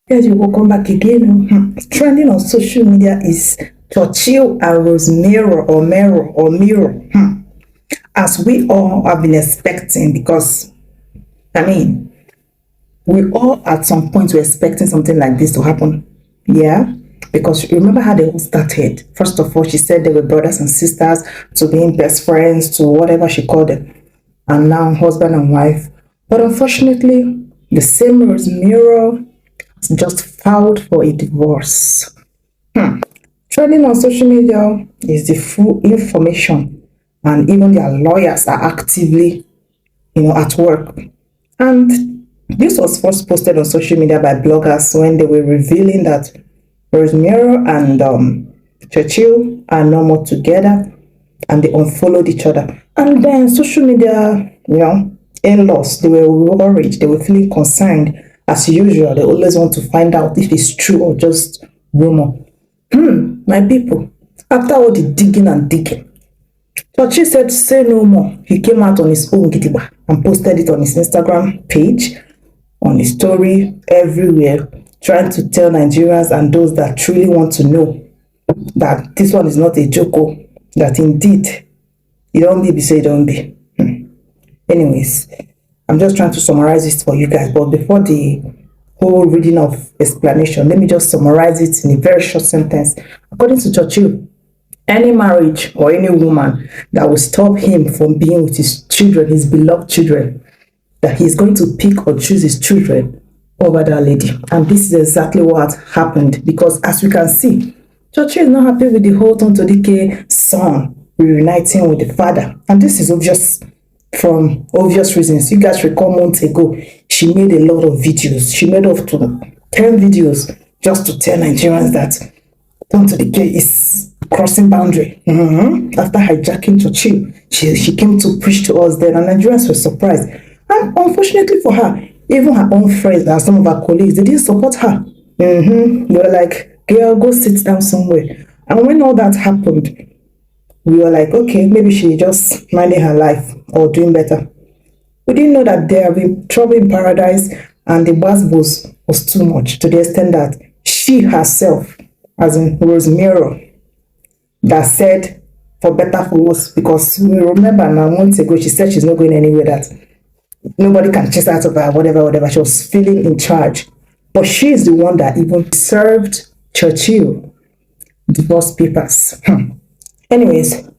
Guys, you will come back again. Trending on social media is Churchill and Meurer or Mirror. As we all have been expecting, because I mean, we all at some point were expecting something like this to happen. Yeah. Because remember how they all started. First of all, she said they were brothers and sisters, to being best friends, to whatever she called them, and now husband and wife. But unfortunately, the same Mirror just filed for a divorce. Trending on social media is the full information, and even their lawyers are actively, at work. And this was first posted on social media by bloggers when they were revealing that Meurer and Churchill are no more together, and they unfollowed each other. And then social media, in-laws, they were worried, they were feeling concerned. As usual, they always want to find out if it's true or just rumor. My people, after all the digging and digging, Churchill said, say no more. He came out on his own gidigba and posted it on his Instagram page, on his story, everywhere, trying to tell Nigerians and those that truly want to know that this one is not a joke, that indeed, it don't be, say it don't be. Anyways, I'm just trying to summarize this for you guys, but before the whole reading of explanation, let me just summarize it in a very short sentence. According to Churchill, any marriage or any woman that will stop him from being with his children, his beloved children, that he's going to pick or choose his children over that lady. And this is exactly what happened, because as we can see, Churchill is not happy with the whole Tonto Dikeh son reuniting with the father. And this is obvious from obvious reasons. You guys recall months ago, she made a lot of videos. She made up to 10 videos just to tell Nigerians that Tonto Dikeh is crossing boundary. After hijacking Churchill, she came to preach to us then, and Nigerians were surprised. And unfortunately for her, even her own friends and some of her colleagues, they didn't support her. They were like, girl, go sit down somewhere. And when all that happened, we were like, okay, maybe she just minding her life or doing better. We didn't know that there have been trouble in paradise, and the was too much, to the extent that she herself, as in Meurer, that said, for better, for worse, because we remember now months ago, she said she's not going anywhere, that nobody can chase out of her, whatever. She was feeling in charge. But she is the one that even served Churchill divorce papers. Anyways,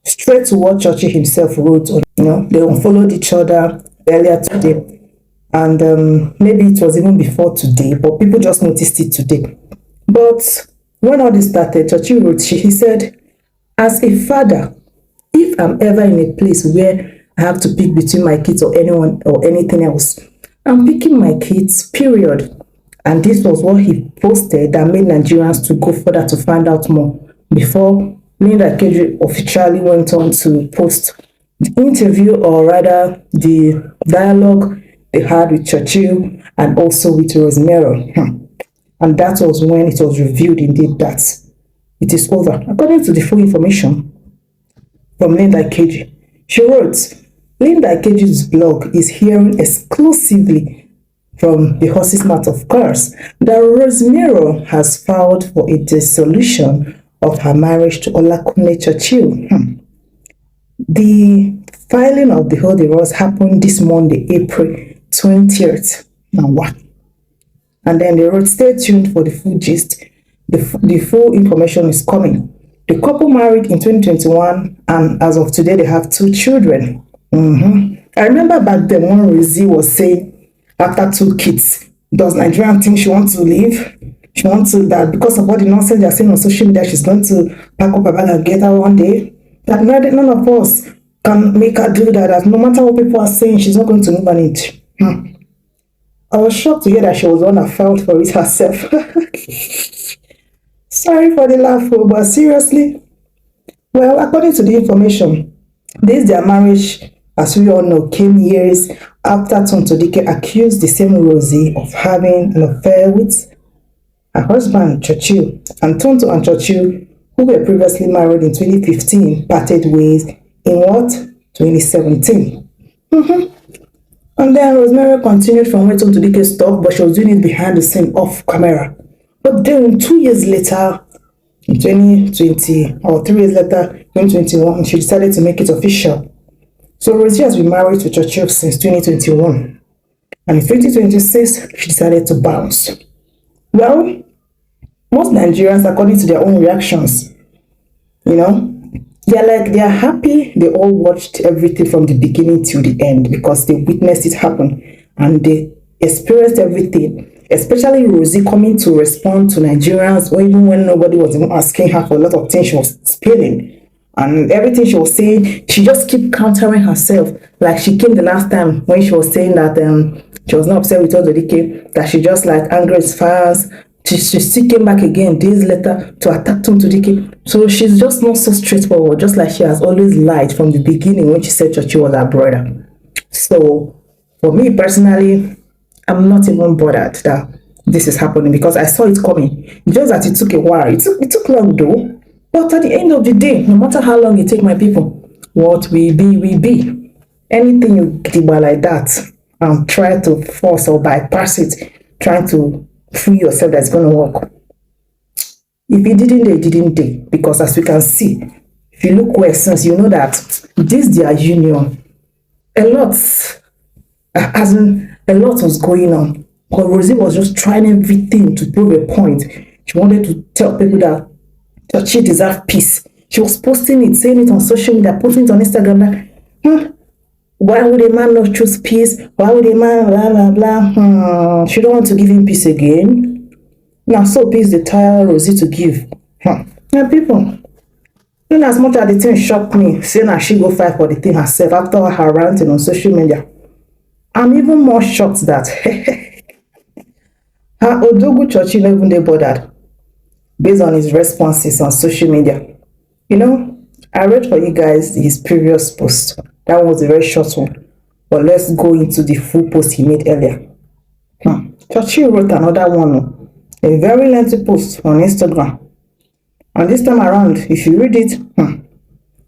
straight to what Churchill himself wrote. They unfollowed each other earlier today. And maybe it was even before today, but people just noticed it today. But when all this started, Churchill wrote, he said, as a father, if I'm ever in a place where I have to pick between my kids or anyone or anything else, I'm picking my kids, period. And this was what he posted that made Nigerians to go further to find out more before Linda Dikeh officially went on to post the interview, or rather the dialogue they had with Churchill and also with Meurer. And that was when it was revealed indeed that it is over. According to the full information from Linda Dikeh, she wrote, Linda Dikeh's blog is hearing exclusively from the horse's mouth, of course, that Meurer has filed for a dissolution of her marriage to Olakunle Churchill. The filing of the whole divorce happened this Monday, April 20th. Now what? And then they wrote, stay tuned for the full gist. The full information is coming. The couple married in 2021, and as of today, they have 2 children. I remember back then when Rizzi was saying, after 2 kids, does Nigerian think she wants to leave? She wants to, that because of all the nonsense they're saying on social media, she's going to pack up her bag and get her one day. That none of us can make her do that. That no matter what people are saying, she's not going to move an inch. I was shocked to hear that she was the one that filed for it herself. Sorry for the laugh, but seriously. Well, according to the information, their marriage, as we all know, came years after Tonto Dikeh accused the same Rosie of having an affair with her husband, Churchill. And Tonto and Churchill, who were previously married in 2015, parted ways in what? 2017. And then Rosemary continued from where Tonto Dikeh stopped, but she was doing it behind the scene, off camera. But then 2 years later, in 2020, or 3 years later, 2021, she decided to make it official. So Rosie has been married to Churchill since 2021. And in 2026, she decided to bounce. Well, most Nigerians, according to their own reactions, you know, they're happy they all watched everything from the beginning till the end because they witnessed it happen and they experienced everything, especially Rosie coming to respond to Nigerians, or even when nobody was even asking her for a lot of things she was spilling. And everything she was saying, she just kept countering herself. Like she came the last time when she was saying that she was not upset with Tonto Dikeh, that she just like angry as fast. She still came back again days later to attack Tonto Dikeh. So she's just not so straightforward, just like she has always lied from the beginning when she said Churchill was her brother. So for me personally, I'm not even bothered that this is happening because I saw it coming. It's just that it took a while. It took long though. But at the end of the day, no matter how long it take, my people, what we be, we be. Anything you do like that and try to force or bypass it, trying to fool yourself that's going to work. If it didn't, they didn't they. Because as we can see, if you look well since, you know that this their union, a lot was going on. But Rosie was just trying everything to prove a point. She wanted to tell people that she deserved peace. She was posting it, saying it on social media, posting it on Instagram. Like, why would a man not choose peace? Why would a man blah blah blah? She don't want to give him peace again. Now, so peace the tire Rosie to give. Now, people, even as much as the thing shocked me, saying that she go fight for the thing herself after her ranting on social media, I'm even more shocked that her Odogu Churchill even they bothered based on his responses on social media. You know, I read for you guys his previous post. That was a very short one. But let's go into the full post he made earlier. Churchill wrote another one, a very lengthy post on Instagram. And this time around, if you read it,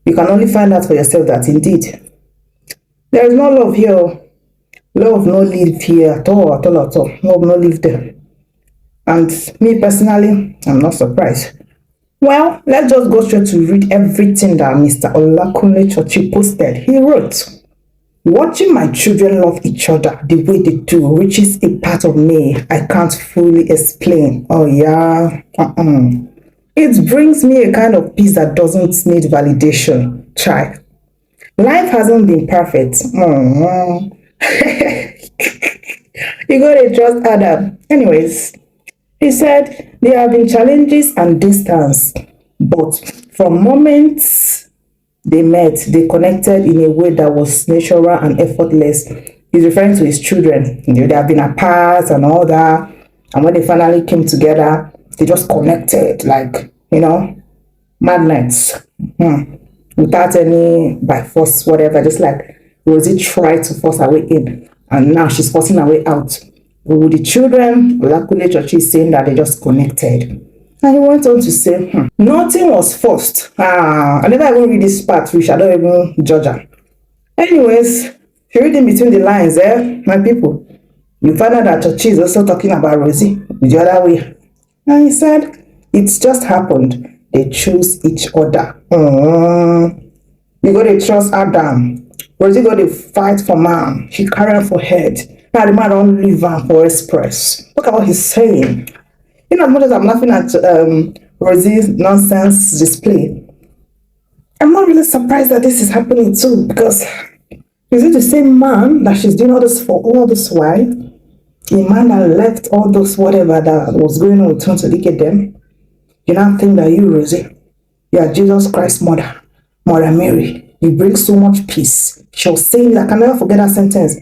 you can only find out for yourself that indeed, there is no love here. Love no live here at all. Love no live there. And me personally, I'm not surprised. Well, let's just go straight to read everything that Mr. Olakunle Churchill posted. He wrote, watching my children love each other the way they do reaches a part of me I can't fully explain. Oh yeah. It brings me a kind of peace that doesn't need validation. Try. Life hasn't been perfect. You gotta trust Adam. Anyways, he said there have been challenges and distance, but from moments they met, they connected in a way that was natural and effortless. He's referring to his children. You know, they have been apart and all that. And when they finally came together, they just connected like, you know, magnets. Without any by force, whatever. Just like Rosie tried to force her way in. And now she's forcing her way out. But with the children, Olakunle Churchill is saying that they just connected. And he went on to say, nothing was forced. I never even read this part, which I don't even judge her. Anyways, if you read in between the lines, my people, you find out that Churchill is also talking about Rosie the other way. And he said, it's just happened. They choose each other. You got to trust Adam. Rosie got to fight for man. She carried for head. Now the man don't leave her for express. Look at what he's saying. You know, as much as I'm laughing at Rosie's nonsense display, I'm not really surprised that this is happening too, because is it the same man that she's doing all this for all this while? A man that left all those whatever that was going on with Tonto Dikeh them. You now think that you, Rosie, you are Jesus Christ's mother, Mother Mary. You bring so much peace. She was saying that, I can never forget that sentence.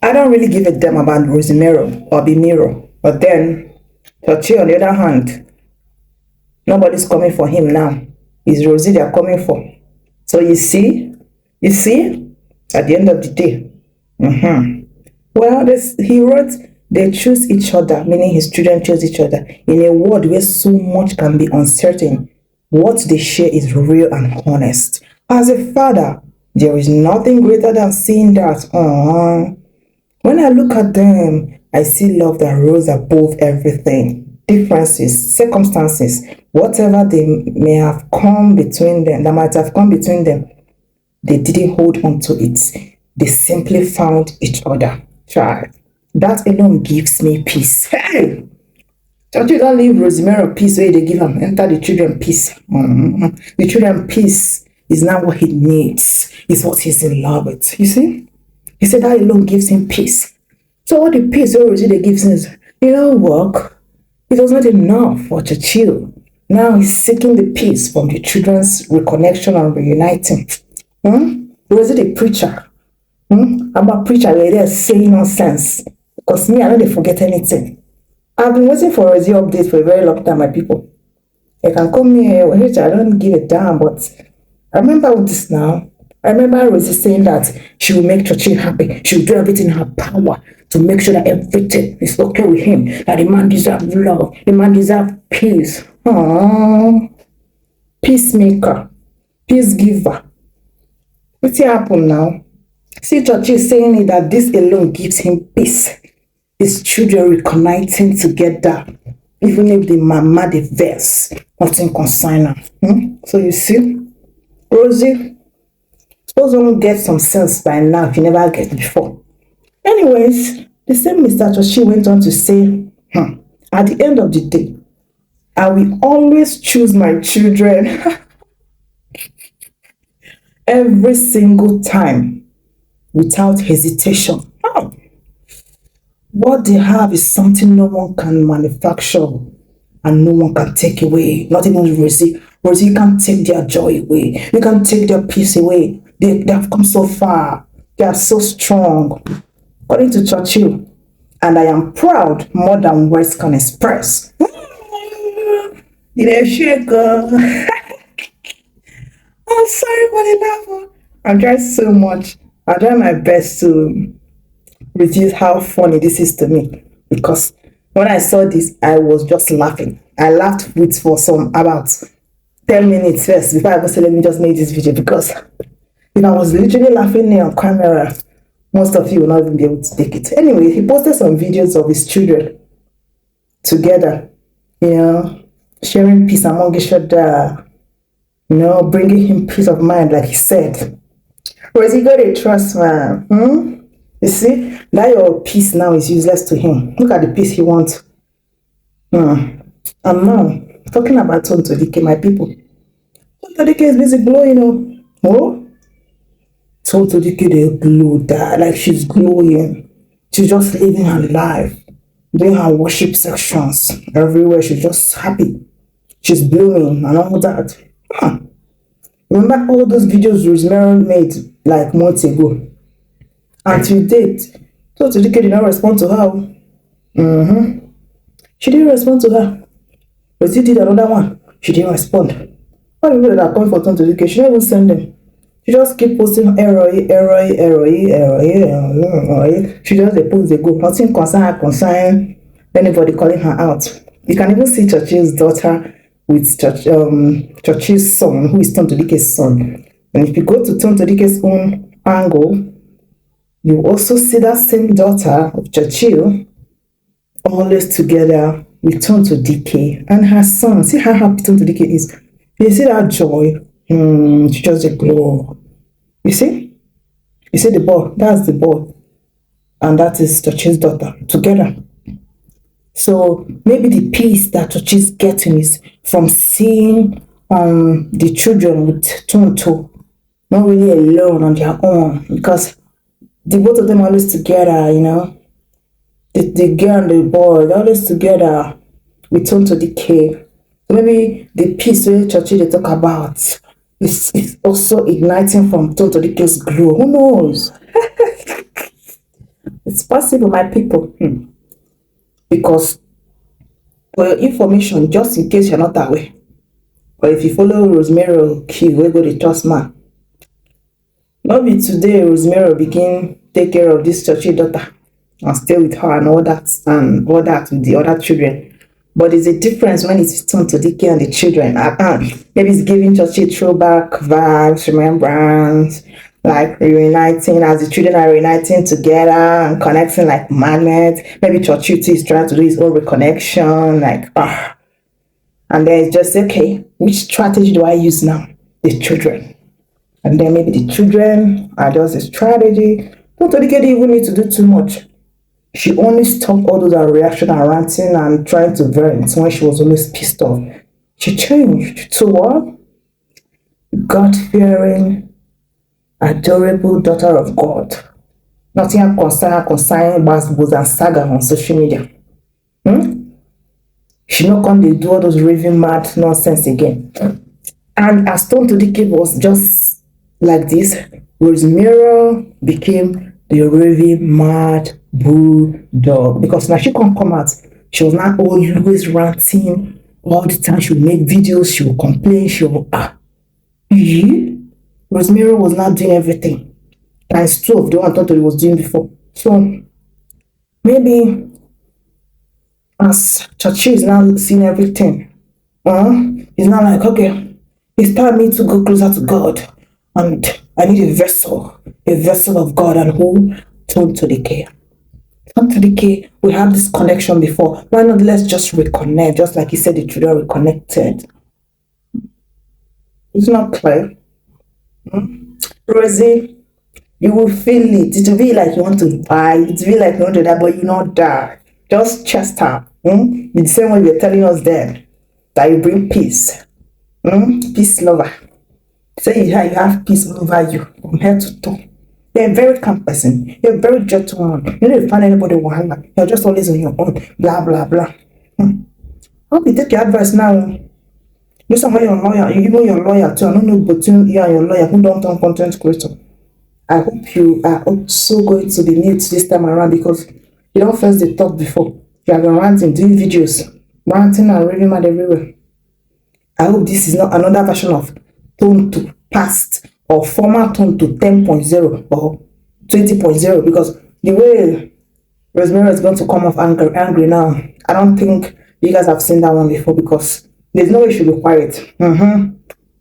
I don't really give a damn about Rosie Meurer or be Meurer. But then, Churchill on the other hand, nobody's coming for him now. It's Rosie they're coming for. So you see, at the end of the day, well, he wrote, they choose each other, meaning his children choose each other. In a world where so much can be uncertain, what they share is real and honest. As a father, there is nothing greater than seeing that When I look at them, I see love that rose above everything. Differences, circumstances, whatever they may have come between them, that might have come between them, they didn't hold on to it. They simply found each other. Child, that alone gives me peace. Hey! Churchill don't leave Rosemary peace where they give him. Enter the children peace. The children peace is not what he needs. It's what he's in love with. You see? He said that alone gives him peace. So what the peace already they gives him is, work. It was not enough for Churchill. Now he's seeking the peace from the children's reconnection and reuniting. Was it a preacher? I'm a preacher where they're saying nonsense. Because me, I don't forget anything. I've been waiting for a Rosie update for a very long time, my people. You can call me I don't give a damn, but I remember with this now. I remember Rosie saying that she will make Churchill happy. She will do everything in her power to make sure that everything is okay with him. That the man deserves love. The man deserves peace. Aww. Peacemaker. Peace giver. What's happened now? See Churchill saying that this alone gives him peace. His children reuniting together. Even if the mama the verse, nothing concern her. So you see, Rosie, suppose one get some sense by now if you never get before. Anyways, the same Mr. Churchill went on to say, at the end of the day, I will always choose my children every single time without hesitation. What they have is something no one can manufacture and no one can take away. Not even Rosie. Rosie can't take their joy away. You can't take their peace away. They have come so far. They are so strong. According to Churchill, and I am proud more than words can express. I'm sorry for the laugh. I'm trying so much. I'm trying my best to reduce how funny this is to me, because when I saw this, I was just laughing. I laughed with for some about 10 minutes first before I even said, let me just make this video, because if I was literally laughing there on camera, most of you will not even be able to take it. Anyway, he posted some videos of his children together, sharing peace among each other, bringing him peace of mind, like he said. Whereas he got a trust, man. You see, that your peace now is useless to him. Look at the peace he wants. And now, talking about Tonto Dikeh, my people. Tonto Dikeh is busy glowing, Oh? Tonto Dikeh, they glow that. Like she's glowing. She's just living her life. Doing her worship sections. Everywhere, she's just happy. She's blooming and all that. Remember all those videos Rosemary made like months ago? Until date, Tonto Dikeh did not respond to her. She didn't respond to her. But she did another one. She didn't respond. All the people that are coming for Tonto Dikeh, she didn't even send them. She just keep posting error. She just they post, they go. Nothing concern anybody calling her out. You can even see Churchill's daughter with Churchill's son, who is Tonto Dikeh's son. And if you go to Tonto Dikeh's own angle, you also see that same daughter of Churchill always together with Tonto Dikeh and her son. See how happy Tonto Dikeh is. You see that joy? She just a glow. You see? You see the boy? That's the boy. And that is Churchill's daughter together. So maybe the peace that Churchill's getting is from seeing the children with Tonto not really alone on their own, because the both of them are always together, The girl and the boy, they're always together with Tonto Dikeh. So maybe the peace where Churchill they talk about is also igniting from Tonto Dikeh's glow. Who knows? It's possible, my people. Because for your information, just in case you're not aware, or if you follow Rosemary Key, we go the trust man. Not be today Rosemary begin take care of this Churchill daughter and stay with her and all that with the other children. But there's a difference when it's Tonto Dikeh and the children. Maybe it's giving Churchill throwback vibes, remembrance. like reuniting, as the children are reuniting together and connecting like magnets. Maybe Churchill is trying to do his own reconnection, like, and then it's just, okay, which strategy do I use now? The children. And then maybe the children are just a strategy. Tonto Dikeh didn't even need to do too much. She only stopped all those reaction and ranting and trying to vent when she was always pissed off. She changed to what? God-fearing, adorable daughter of God. Nothing concerning basketballs and saga on social media. She not come to do all those raving mad nonsense again. And as Tonto Dikeh was just like this, Meurer became the raving mad bulldog, because now she can't come out. She was not always ranting all the time. She would make videos, she would complain, she would Meurer was not doing everything. Times 2 of the one Tonto was doing before. So maybe as Churchill is now seeing everything, he's now like, okay, it's time me to go closer to God, and I need a vessel of God. And who? Tonto Dikeh. Tonto Dikeh, we have this connection before. Why not let's just reconnect, just like he said the children reconnected? It's not clear. Rosie, you will feel it. It will be like you want to buy. It will be like you want to die, but you not die. Just chest out. The same way you're telling us then that you bring peace. Peace lover. Say you have peace all over you from head to toe. You're a very calm person. You're a very gentle one. You don't find anybody wahala. You're just always on your own. Blah blah blah. I hope you take your advice now. You somebody your lawyer, you know your lawyer too. I don't know between you and your lawyer who don't turn content creator. I hope you are also going to be mute this time around, because you don't face the talk before. You have been ranting, doing videos, ranting and raving mad everywhere. I hope this is not another version of Tonto past or former Tonto 10.0 or 20.0, because the way Meurer is going to come off angry now, I don't think you guys have seen that one before, because there's no way she'll be quiet.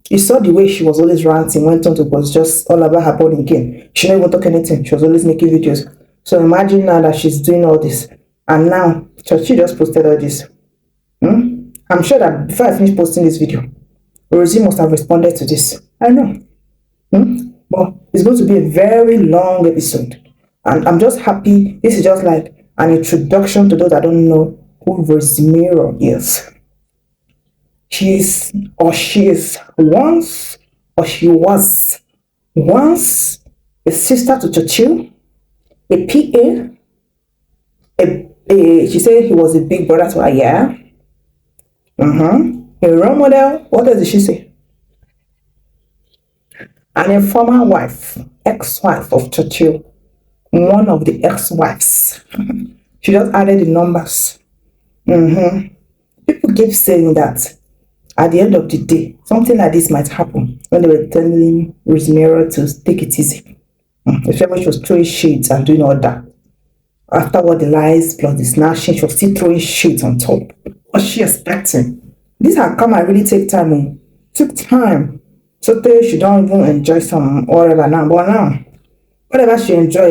You saw the way she was always ranting when Tonto was just all about her body again. She didn't even talk anything. She was always making videos. So imagine now that she's doing all this. And now, Churchill just posted all this. I'm sure that before I finish posting this video, Rosie must have responded to this. I know. But it's going to be a very long episode. And I'm just happy. This is just like an introduction to those that don't know who Rosie Meurer is. She is once a sister to Churchill, a PA, she said he was a big brother to her, yeah. A role model, what else did she say? And a former wife, ex-wife of Churchill, one of the ex-wives. She just added the numbers. People keep saying that at the end of the day, something like this might happen when they were telling Meurer to take it easy. Especially when she was throwing shades and doing all that. After all the lies plus the snatching, she was still throwing shades on top. What's she expecting? This had come and really take time. Took time. So she don't even enjoy some whatever now. But now, whatever she enjoy,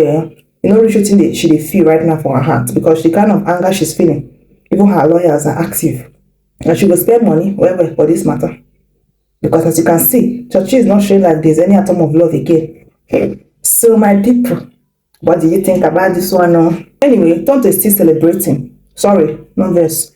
you know, really thing she feel right now for her heart, because the kind of anger she's feeling, even her lawyers are active. And she will spend money wherever for this matter. Because as you can see, Churchill is not showing like there's any atom of love again. So my people, what do you think about this one? Anyway, Tonto is still celebrating. Sorry, not this.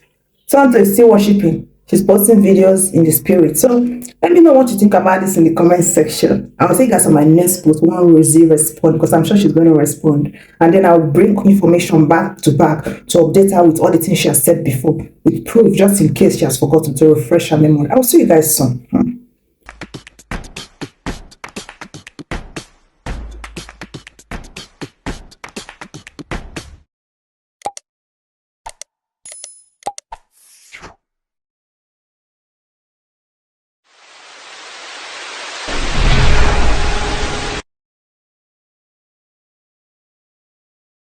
Tonto is still worshiping. She's posting videos in the spirit. So let me know what you think about this in the comment section. I'll see you guys on my next post when Rosie respond, because I'm sure she's going to respond. And then I'll bring information back to update her with all the things she has said before, with proof, just in case she has forgotten, to refresh her memory. I'll see you guys soon.